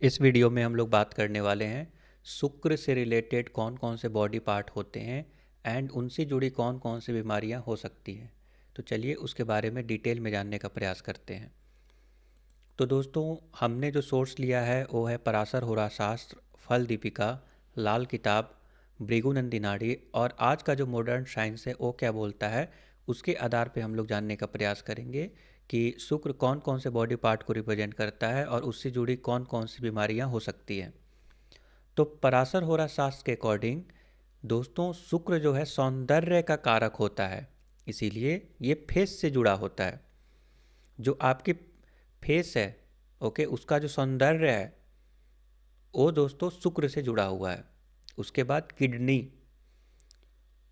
इस वीडियो में हम लोग बात करने वाले हैं शुक्र से रिलेटेड कौन कौन से बॉडी पार्ट होते हैं एंड उनसे जुड़ी कौन कौन सी बीमारियां हो सकती हैं। तो चलिए उसके बारे में डिटेल में जानने का प्रयास करते हैं। तो दोस्तों, हमने जो सोर्स लिया है वो है पराशर होरा शास्त्र, फल दीपिका, लाल किताब, भृगुनंदी नाड़ी और आज का जो मॉडर्न साइंस है वो क्या बोलता है। उसके आधार पे हम लोग जानने का प्रयास करेंगे कि शुक्र कौन कौन से बॉडी पार्ट को रिप्रेजेंट करता है और उससे जुड़ी कौन कौन सी बीमारियां हो सकती हैं। तो पराशर होरा शास्त्र के अकॉर्डिंग दोस्तों, शुक्र जो है सौंदर्य का कारक होता है, इसीलिए ये फेस से जुड़ा होता है। जो आपकी फेस है, ओके, उसका जो सौंदर्य है वो दोस्तों शुक्र से जुड़ा हुआ है। उसके बाद किडनी,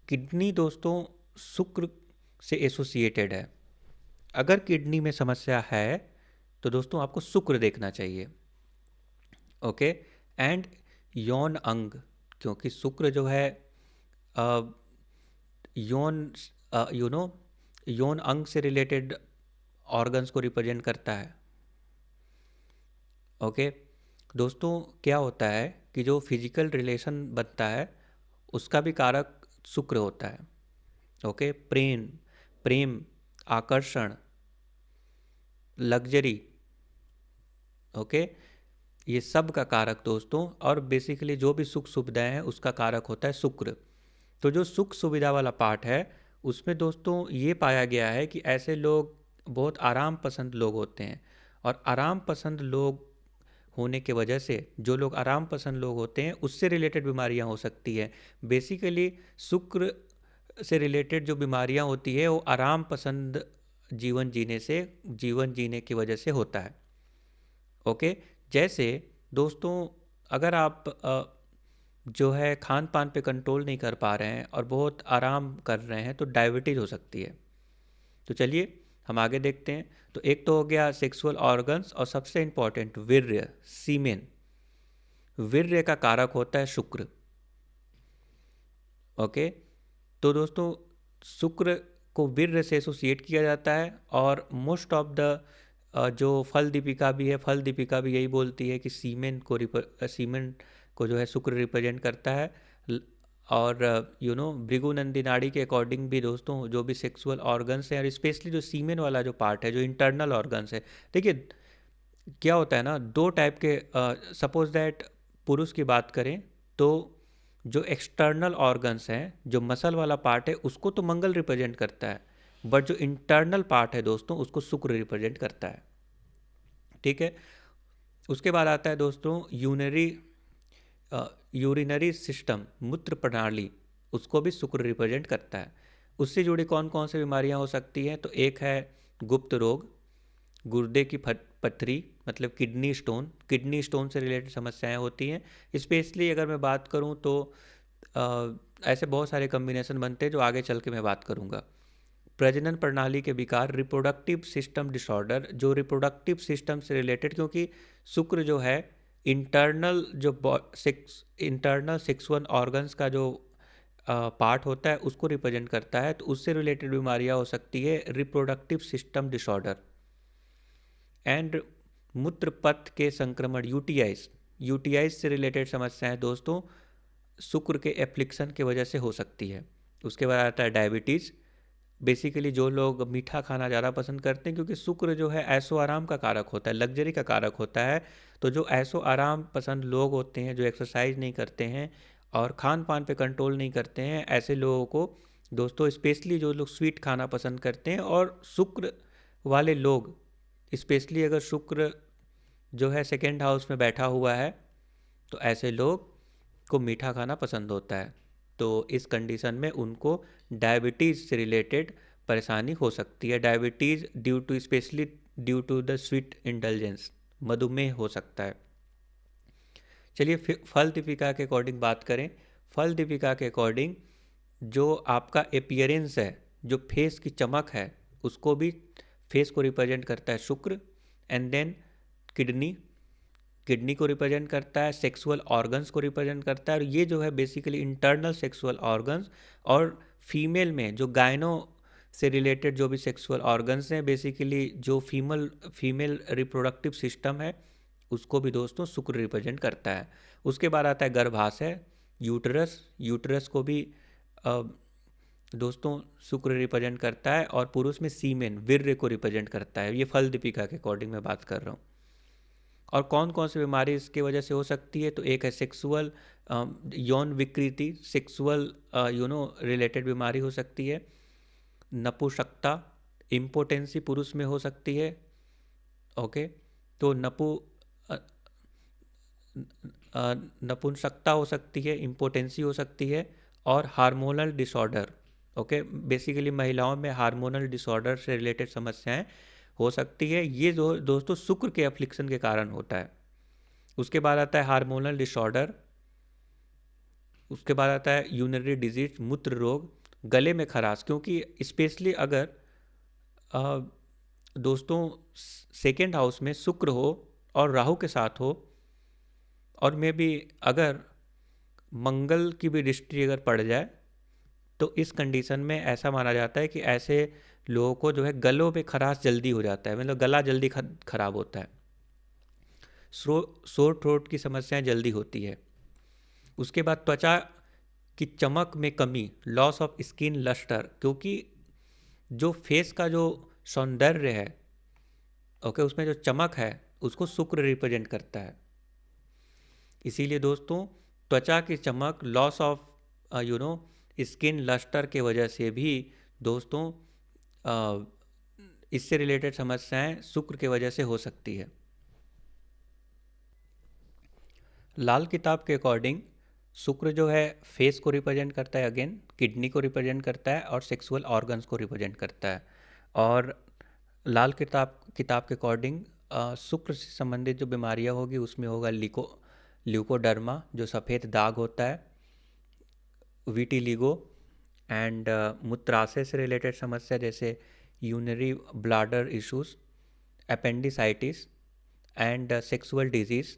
किडनी दोस्तों शुक्र से एसोसिएटेड है। अगर किडनी में समस्या है तो दोस्तों आपको शुक्र देखना चाहिए। ओके। एंड यौन अंग, क्योंकि शुक्र जो है अ, यौन यू नो यौन अंग से रिलेटेड ऑर्गन्स को रिप्रेजेंट करता है। ओके। दोस्तों, क्या होता है कि जो फिजिकल रिलेशन बनता है उसका भी कारक शुक्र होता है। ओके। प्रेम, प्रेम, आकर्षण, लग्जरी, ओके, ये सब का कारक दोस्तों, और बेसिकली जो भी सुख सुविधाएं हैं उसका कारक होता है शुक्र। तो जो सुख सुविधा वाला पार्ट है उसमें दोस्तों ये पाया गया है कि ऐसे लोग बहुत आराम पसंद लोग होते हैं, और आराम पसंद लोग होने के वजह से, जो लोग आराम पसंद लोग होते हैं उससे रिलेटेड बीमारियां हो सकती है। बेसिकली शुक्र से रिलेटेड जो बीमारियां होती है वो आराम पसंद जीवन जीने की वजह से होता है। ओके। जैसे दोस्तों, अगर आप जो है खान पान पे कंट्रोल नहीं कर पा रहे हैं और बहुत आराम कर रहे हैं तो डायबिटीज़ हो सकती है। तो चलिए हम आगे देखते हैं। तो एक तो हो गया सेक्सुअल ऑर्गन्स, और सबसे इम्पॉर्टेंट वीर्य, सीमेन। वीर्य का कारक होता है शुक्र। ओके। तो दोस्तों शुक्र को वीर्य से एसोसिएट किया जाता है, और मोस्ट ऑफ द जो फल दीपिका भी है, फल दीपिका भी यही बोलती है कि सीमेन को जो है शुक्र रिप्रेजेंट करता है। और भृगुनंदी नाड़ी के अकॉर्डिंग भी दोस्तों जो भी सेक्सुअल ऑर्गन्स हैं, और स्पेशली जो सीमेन वाला जो पार्ट है, जो इंटरनल ऑर्गन्स है, देखिए क्या होता है ना, दो टाइप के, सपोज दैट पुरुष की बात करें तो जो एक्सटर्नल ऑर्गन्स हैं, जो मसल वाला पार्ट है उसको तो मंगल रिप्रेजेंट करता है, बट जो इंटरनल पार्ट है दोस्तों उसको शुक्र रिप्रेजेंट करता है। ठीक है। उसके बाद आता है दोस्तों यूरिनरी सिस्टम, मूत्र प्रणाली, उसको भी शुक्र रिप्रेजेंट करता है। उससे जुड़ी कौन कौन सी बीमारियां हो सकती हैं, तो एक है गुप्त रोग, गुर्दे की पथरी, मतलब किडनी स्टोन से रिलेटेड समस्याएं होती हैं। स्पेशली अगर मैं बात करूं तो ऐसे बहुत सारे कम्बिनेशन बनते हैं जो आगे चल के मैं बात करूंगा। प्रजनन प्रणाली के विकार, रिप्रोडक्टिव सिस्टम डिसऑर्डर, जो रिप्रोडक्टिव सिस्टम से रिलेटेड, क्योंकि शुक्र जो है इंटरनल सेक्सुअल ऑर्गन्स का जो पार्ट होता है उसको रिप्रेजेंट करता है, तो उससे रिलेटेड बीमारियां हो सकती है रिप्रोडक्टिव सिस्टम डिसऑर्डर। एंड मूत्र पथ के संक्रमण, यूटीआईज से रिलेटेड समस्याएं दोस्तों शुक्र के एप्लिक्शन की वजह से हो सकती है। उसके बाद आता है डायबिटीज़। बेसिकली जो लोग मीठा खाना ज़्यादा पसंद करते हैं, क्योंकि शुक्र जो है ऐशो आराम का कारक होता है, लग्जरी का कारक होता है, तो जो ऐशो आराम पसंद लोग होते हैं, जो एक्सरसाइज नहीं करते हैं और खान पान पे कंट्रोल नहीं करते हैं, ऐसे लोगों को दोस्तों, स्पेशली जो लोग स्वीट खाना पसंद करते हैं, और शुक्र वाले लोग, स्पेशली अगर शुक्र जो है सेकेंड हाउस में बैठा हुआ है तो ऐसे लोग को मीठा खाना पसंद होता है। तो इस कंडीशन में उनको डायबिटीज़ से रिलेटेड परेशानी हो सकती है। Diabetes due to the sweet indulgence, मधुमेह हो सकता है। चलिए फल दीपिका के अकॉर्डिंग बात करें। फल दीपिका के अकॉर्डिंग जो आपका अपीयरेंस है, जो फेस की चमक है, उसको भी, फेस को रिप्रेजेंट करता है शुक्र। एंड देन किडनी, किडनी को रिप्रेजेंट करता है, सेक्सुअल ऑर्गन्स को रिप्रेजेंट करता है, और ये जो है बेसिकली इंटरनल सेक्सुअल ऑर्गन्स। और फीमेल में जो गायनो से रिलेटेड जो भी सेक्सुअल ऑर्गन्स हैं, बेसिकली जो फीमेल रिप्रोडक्टिव सिस्टम है, उसको भी दोस्तों शुक्र रिप्रेजेंट करता है। उसके बाद आता है गर्भाशय, यूटरस। यूटरस को भी अ, दोस्तों शुक्र रिप्रेजेंट करता है, और पुरुष में सीमेन, वीर्य को रिप्रेजेंट करता है। ये फल दीपिका के अकॉर्डिंग मैं बात कर रहा हूँ। और कौन कौन सी बीमारी इसकी वजह से हो सकती है, तो एक है सेक्सुअल यौन विकृति, सेक्सुअल रिलेटेड बीमारी हो सकती है। नपुंसकता, इम्पोटेंसी पुरुष में हो सकती है। ओके, तो अ, नपुंसकता हो सकती है, इम्पोटेंसी हो सकती है, और हार्मोनल डिसऑर्डर। ओके, बेसिकली महिलाओं में हार्मोनल डिसऑर्डर से रिलेटेड समस्याएं हो सकती है। ये जो दोस्तों शुक्र के अफ्लिक्शन के कारण होता है। उसके बाद आता है हार्मोनल डिसऑर्डर। उसके बाद आता है यूरिनरी डिजीज, मूत्र रोग। गले में खराश, क्योंकि स्पेशली अगर अ, दोस्तों सेकेंड हाउस में शुक्र हो और राहु के साथ हो, और में भी अगर मंगल की भी दृष्टि अगर पड़ जाए, तो इस कंडीशन में ऐसा माना जाता है कि ऐसे लोगों को जो है गलों में खराश जल्दी हो जाता है, मतलब गला जल्दी खराब होता है। सोर थ्रोट की समस्याएं जल्दी होती है। उसके बाद त्वचा की चमक में कमी, लॉस ऑफ स्किन लस्टर, क्योंकि जो फेस का जो सौंदर्य है, ओके, उसमें जो चमक है उसको शुक्र रिप्रेजेंट करता है। इसीलिए दोस्तों त्वचा की चमक, लॉस ऑफ स्किन लस्टर के वजह से भी दोस्तों इससे रिलेटेड समस्याएं शुक्र के वजह से हो सकती है। लाल किताब के अकॉर्डिंग शुक्र जो है फेस को रिप्रेजेंट करता है, अगेन किडनी को रिप्रेजेंट करता है, और सेक्सुअल ऑर्गन्स को रिप्रेजेंट करता है। और लाल किताब किताब के अकॉर्डिंग शुक्र से संबंधित जो बीमारियां होगी उसमें होगा ल्यूकोडर्मा, जो सफ़ेद दाग होता है, विटिलिगो, एंड मूत्राशय से रिलेटेड समस्या जैसे urinary bladder issues, appendicitis, and sexual disease,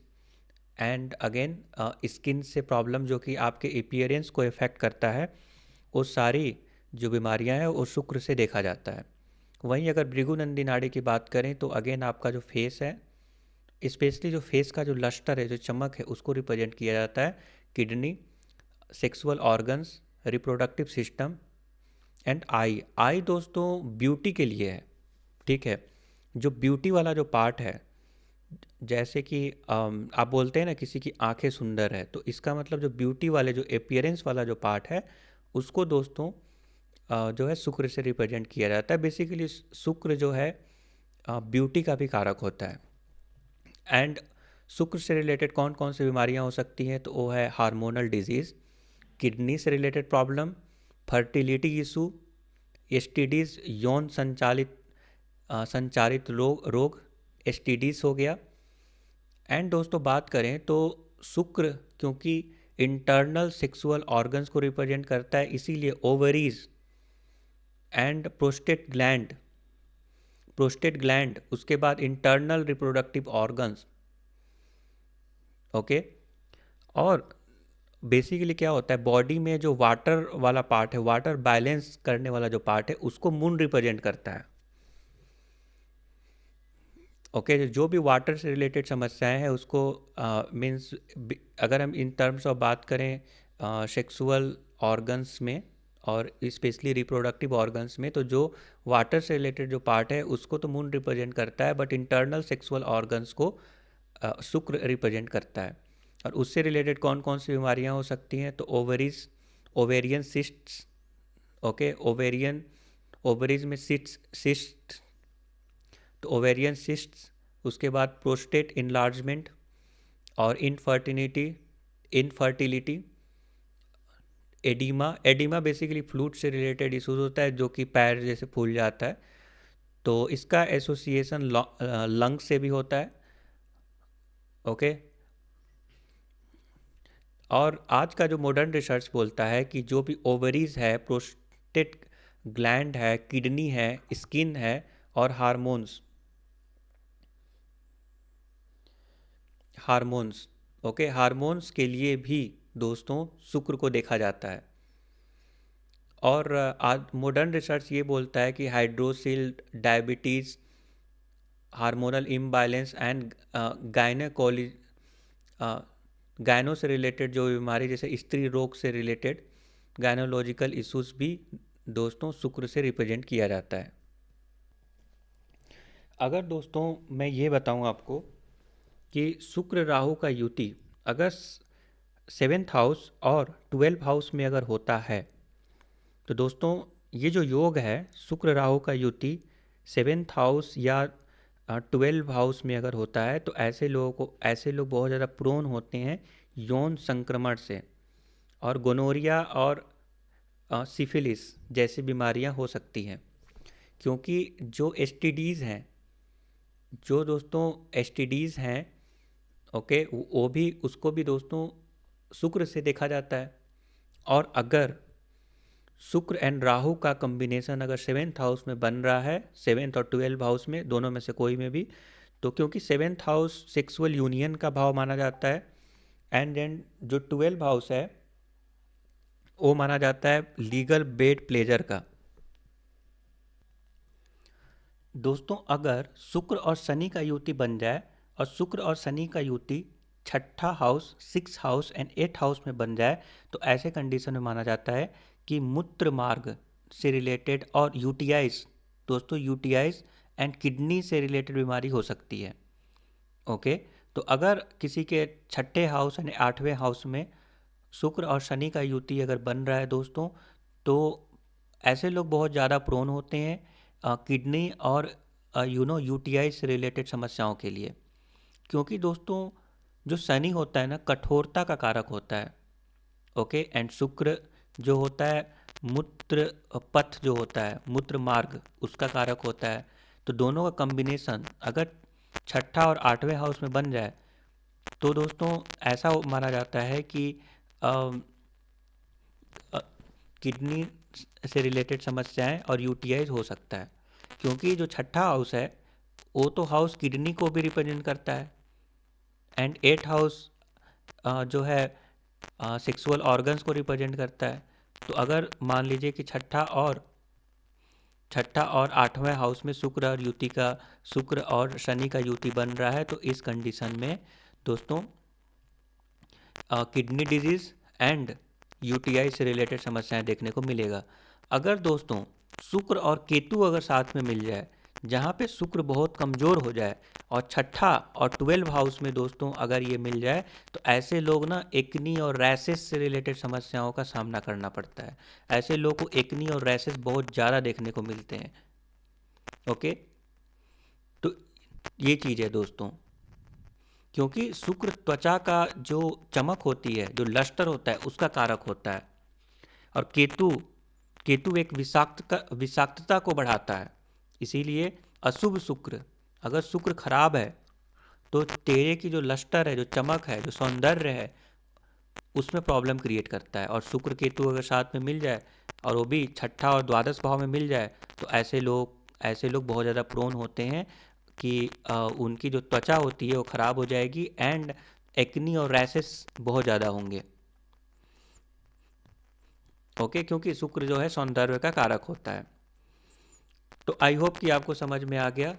and again skin से प्रॉब्लम जो कि आपके अपीयरेंस को इफ़ेक्ट करता है। वो सारी जो बीमारियां हैं वो शुक्र से देखा जाता है। वहीं अगर भृगुनंदी नाड़ी की बात करें तो अगेन आपका जो फेस है, स्पेशली जो फेस का जो लस्टर है, जो चमक है, उसको रिप्रेजेंट किया जाता है। Kidney, sexual organs, reproductive system, and eye. Eye दोस्तों ब्यूटी के लिए है, ठीक है। जो ब्यूटी वाला जो पार्ट है, जैसे कि आप बोलते हैं ना किसी की आंखें सुंदर है, तो इसका मतलब जो ब्यूटी वाले जो अपीयरेंस वाला जो पार्ट है उसको दोस्तों जो है शुक्र से रिप्रेजेंट किया जाता है। बेसिकली शुक्र जो है ब्यूटी का भी कारक होता है। एंड शुक्र से रिलेटेड कौन कौन सी बीमारियां हो सकती हैं, तो वो है हार्मोनल डिजीज़, किडनी से related problem, fertility issue, STDs, यौन संचारित रोग, एसटीडीज हो गया। एंड दोस्तों बात करें तो शुक्र क्योंकि इंटरनल सेक्सुअल ऑर्गन्स को रिप्रेजेंट करता है, इसीलिए ओवरीज एंड प्रोस्टेट ग्लैंड, उसके बाद इंटरनल रिप्रोडक्टिव ऑर्गन्स। ओके, और बेसिकली क्या होता है, बॉडी में जो वाटर वाला पार्ट है, वाटर बैलेंस करने वाला जो पार्ट है, उसको मून रिप्रेजेंट करता है। ओके, जो भी वाटर से रिलेटेड समस्याएं हैं उसको मीन्स अगर हम इन टर्म्स ऑफ बात करें सेक्सुअल ऑर्गन्स में और स्पेशली रिप्रोडक्टिव ऑर्गन्स में, तो जो वाटर से रिलेटेड जो पार्ट है उसको तो मून रिप्रेजेंट करता है, बट इंटरनल सेक्सुअल ऑर्गन्स को शुक्र रिप्रेजेंट करता है। और उससे रिलेटेड कौन कौन सी बीमारियां हो सकती हैं, तो ओवेरियन सिस्ट्स। ओके, ओवरीज में सिस्ट, तो ओवेरियन सिस्ट्स, उसके बाद प्रोस्टेट इनलार्जमेंट, और इनफर्टिलिटी, एडिमा बेसिकली फ्लूट से रिलेटेड इशूज होता है, जो कि पैर जैसे फूल जाता है, तो इसका एसोसिएशन लंग से भी होता है। ओके, और आज का जो मॉडर्न रिसर्च बोलता है कि जो भी ओवरीज है, प्रोस्टेट ग्लैंड है, किडनी है, स्किन है, और हार्मोन्स, ओके, हार्मोन्स के लिए भी दोस्तों शुक्र को देखा जाता है। और आज मॉडर्न रिसर्च ये बोलता है कि hydrocele, diabetes, hormonal imbalance and gynaecology, gyno से रिलेटेड जो बीमारी जैसे स्त्री रोग से रिलेटेड गायनोलॉजिकल इश्यूज भी दोस्तों शुक्र से रिप्रेजेंट किया जाता है। अगर दोस्तों मैं ये बताऊं आपको कि शुक्र राहु का युति अगर 7th हाउस और 12th हाउस में अगर होता है तो दोस्तों ये जो योग है शुक्र राहु का युति 7th हाउस या 12th हाउस में अगर होता है तो ऐसे लोग बहुत ज़्यादा प्रोन होते हैं यौन संक्रमण से, और गोनोरिया और सिफिलिस जैसी बीमारियां हो सकती हैं। क्योंकि जो एसटीडीज़ हैं, जो दोस्तों एसटीडीज़ हैं, ओके, वो भी उसको भी दोस्तों शुक्र से देखा जाता है। और अगर शुक्र एंड राहु का कम्बिनेशन अगर 7th हाउस में बन रहा है, 7th और 12th हाउस में, दोनों में से कोई में भी, तो क्योंकि 7th हाउस सेक्सुअल यूनियन का भाव माना जाता है, एंड देन जो 12th हाउस है वो माना जाता है लीगल बेड प्लेजर का। दोस्तों अगर शुक्र और शनि का युति बन जाए और शुक्र और शनि का युति 6ठा house, 6th house and 8th house में बन जाए तो ऐसे कंडीशन में माना जाता है कि मूत्र मार्ग से रिलेटेड और यूटीआईज, दोस्तों यूटीआईज एंड किडनी से रिलेटेड बीमारी हो सकती है। ओके, तो अगर किसी के 6ठे हाउस यानी 8वें हाउस में शुक्र और शनि का युति अगर बन रहा है दोस्तों, तो ऐसे लोग बहुत ज़्यादा प्रोन होते हैं किडनी और यूटीआई से रिलेटेड समस्याओं के लिए। क्योंकि दोस्तों जो शनि होता है ना कठोरता का कारक होता है, ओके, एंड शुक्र जो होता है मूत्र पथ जो होता है, मूत्र मार्ग, उसका कारक होता है। तो दोनों का कम्बिनेशन अगर 6ठा और 8वें हाउस में बन जाए तो दोस्तों ऐसा माना जाता है कि किडनी से रिलेटेड समस्याएं और यूटीआईज हो सकता है। क्योंकि जो 6ठा हाउस है वो तो हाउस किडनी को भी रिप्रेजेंट करता है, एंड 8th हाउस जो है सेक्सुअल ऑर्गन्स को रिप्रेजेंट करता है। तो अगर मान लीजिए कि 6ठा और 8वें हाउस में शुक्र और शनि का युति बन रहा है तो इस कंडीशन में दोस्तों किडनी डिजीज एंड यूटीआई से रिलेटेड समस्याएं देखने को मिलेगा। अगर दोस्तों शुक्र और केतु अगर साथ में मिल जाए, जहाँ पे शुक्र बहुत कमज़ोर हो जाए, और 6ठा और 12th हाउस में दोस्तों अगर ये मिल जाए तो ऐसे लोग ना एक्नी और रैसेस से रिलेटेड समस्याओं का सामना करना पड़ता है। ऐसे लोग को एक्नी और रैसेस बहुत ज़्यादा देखने को मिलते हैं। ओके, तो ये चीज़ है दोस्तों। क्योंकि शुक्र त्वचा का जो चमक होती है, जो लस्टर होता है, उसका कारक होता है, और केतु एक विषाक्तता को बढ़ाता है। इसीलिए अशुभ शुक्र, अगर शुक्र खराब है तो तेरे की जो लस्टर है, जो चमक है, जो सौंदर्य है, उसमें प्रॉब्लम क्रिएट करता है। और शुक्र केतु अगर साथ में मिल जाए और वो भी 6ठा और द्वादश भाव में मिल जाए तो ऐसे लोग बहुत ज़्यादा प्रोन होते हैं कि उनकी जो त्वचा होती है वो ख़राब हो जाएगी, एंड एक्नी और रैशेस बहुत ज़्यादा होंगे। ओके, क्योंकि शुक्र जो है सौंदर्य का कारक होता है। तो आई होप कि आपको समझ में आ गया